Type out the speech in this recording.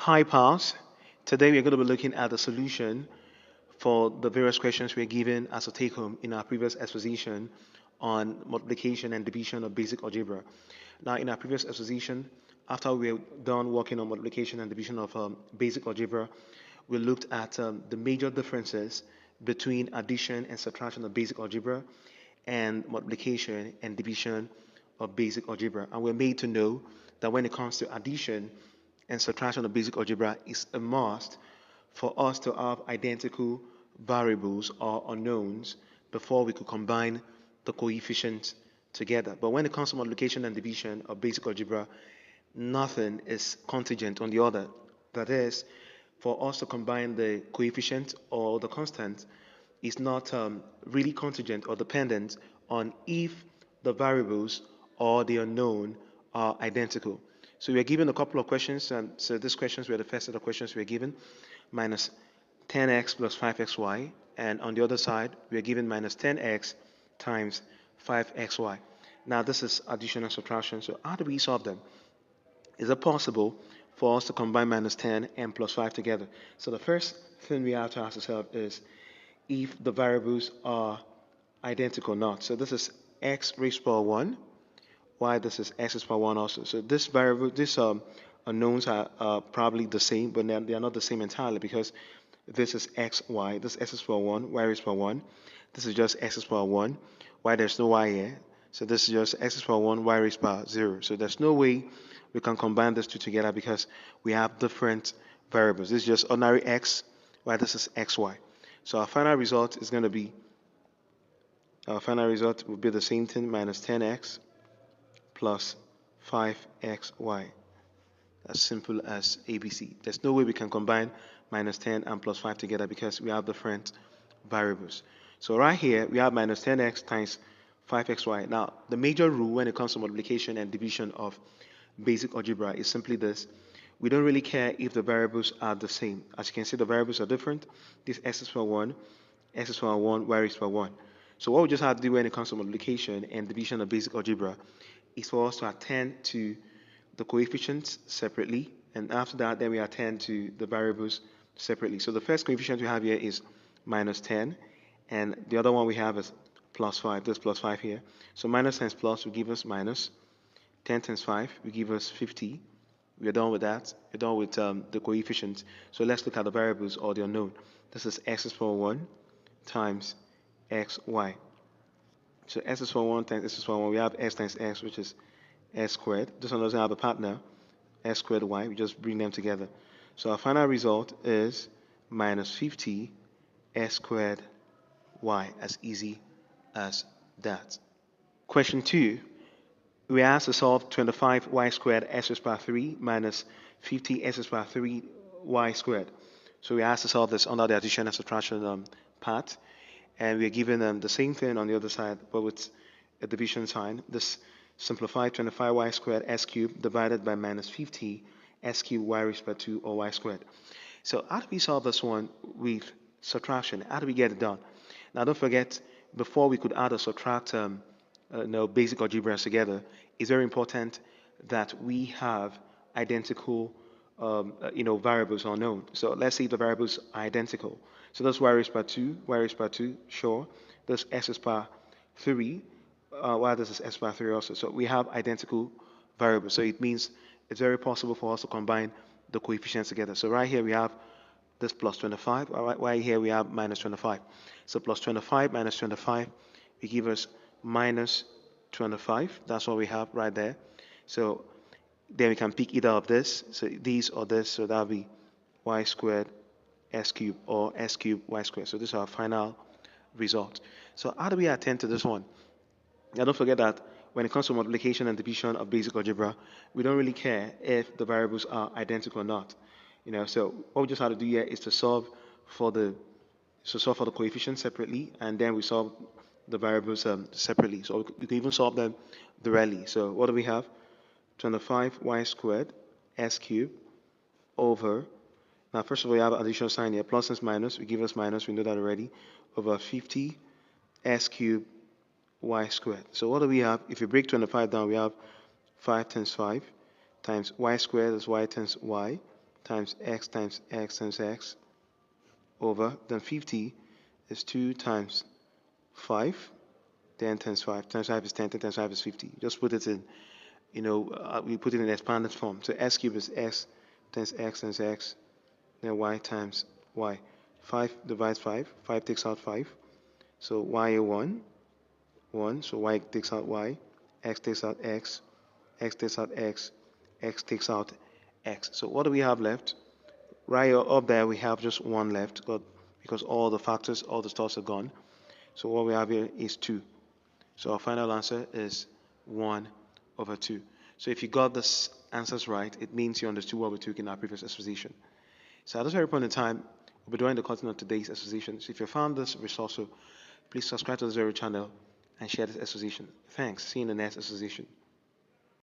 Hi, pals. Today we're going to be looking at the solution for the various questions we're given as a take home in our previous exposition on multiplication and division of basic algebra. Now, in our previous exposition, after we were done working on multiplication and division of basic algebra, we looked at the major differences between addition and subtraction of basic algebra and multiplication and division of basic algebra. And we're made to know that when it comes to addition and subtraction of basic algebra, it's a must for us to have identical variables or unknowns before we could combine the coefficients together. But when it comes to multiplication and division of basic algebra, nothing is contingent on the other. That is, for us to combine the coefficient or the constant is not really contingent or dependent on if the variables or the unknown are identical. So we are given a couple of questions, and so these questions were the first set of questions we are given, minus 10x plus 5xy, and on the other side, we are given minus 10x times 5xy. Now this is addition and subtraction, so how do we solve them? Is it possible for us to combine minus 10 and plus 5 together? So the first thing we have to ask ourselves is if the variables are identical or not. So this is x raised to power 1, y this is x raised to power 1 also. So this variable, these unknowns are probably the same, but they are not the same entirely because this is x, y, this is x raised to power 1, y raised to power 1. This is just x raised to power 1, y there's no y here. So this is just x raised to power 1, y raised to power 0. So there's no way we can combine these two together because we have different variables. This is just ordinary x, y this is xy. So our final result is going to be, our final result will be the same thing, minus 10x plus 5xy. As simple as ABC. There's no way we can combine minus 10 and plus 5 together because we have different variables. So right here, we have minus 10x times 5xy. Now, the major rule when it comes to multiplication and division of basic algebra is simply this. We don't really care if the variables are the same. As you can see, the variables are different. This x is for 1, x is for 1, y is for 1. So what we just have to do when it comes to multiplication and division of basic algebra is for us to attend to the coefficients separately, and after that, then we attend to the variables separately. So the first coefficient we have here is minus 10, and the other one we have is plus 5. There's plus 5 here. So minus times plus will give us minus. 10 times 5 will give us 50. We're done with that. We're done with the coefficients. So let's look at the variables or the unknown. This is x is for 1 times xy. So x is for 1 times x is for 1. We have x times x, which is s squared. This one doesn't have a partner, s squared y. We just bring them together. So our final result is minus 50 s squared y, as easy as that. Question 2. We are asked to solve 25y squared s raised to power 3 minus 50 s raised to power 3 y squared. So we are asked to solve this under the addition and subtraction part. And we are given the same thing on the other side, but with a division sign. This simplified 25y squared s cubed divided by minus 50 s cubed y raised to power 2 or y squared. So how do we solve this one with subtraction? How do we get it done? Now don't forget, before we could add or subtract basic algebras together, it's very important that we have identical variables unknown. So let's see if the variables are identical. So that's y raised to power 2, y raised to power 2, sure. This s is power 3, y this is s power 3 also. So we have identical variables. So it means it's very possible for us to combine the coefficients together. So right here we have this plus 25, right here we have minus 25. So plus 25 minus 25 will give us minus 25. That's what we have right there. So then we can pick either of this. So these or this. So that'll be y squared s cubed or s cubed y squared. So this is our final result. So how do we attend to this one? Now don't forget that when it comes to multiplication and division of basic algebra, we don't really care if the variables are identical or not. So what we just have to do here is to solve for the coefficients separately, and then we solve the variables separately. So we can even solve them directly. So what do we have? 25y squared s cubed over, now first of all we have additional sign here, plus and minus, we give us minus, we know that already, over 50 s cubed y squared. So what do we have? If you break 25 down, we have 5 times 5 times y squared is y times y times x times x times x over, then 50 is 2 times 5, 10 times 5 times 5 is 10, 10 times 5 is 50. Just put it in, we put it in expanded form. So x cubed is x times x, then y times y. 5 divides 5, 5 takes out 5. So y 1, so y takes out y, x takes out x, x takes out x, x takes out x. So what do we have left? Right up there, we have just 1 left because all the factors, all the stuffs are gone. So what we have here is 2. So our final answer is 1 over 2. So if you got this answers right, it means you understood what we took in our previous exposition. So at this very point in time, we'll be drawing the content of today's exposition. So if you found this resourceful, please subscribe to this very channel and share this exposition. Thanks. See you in the next exposition.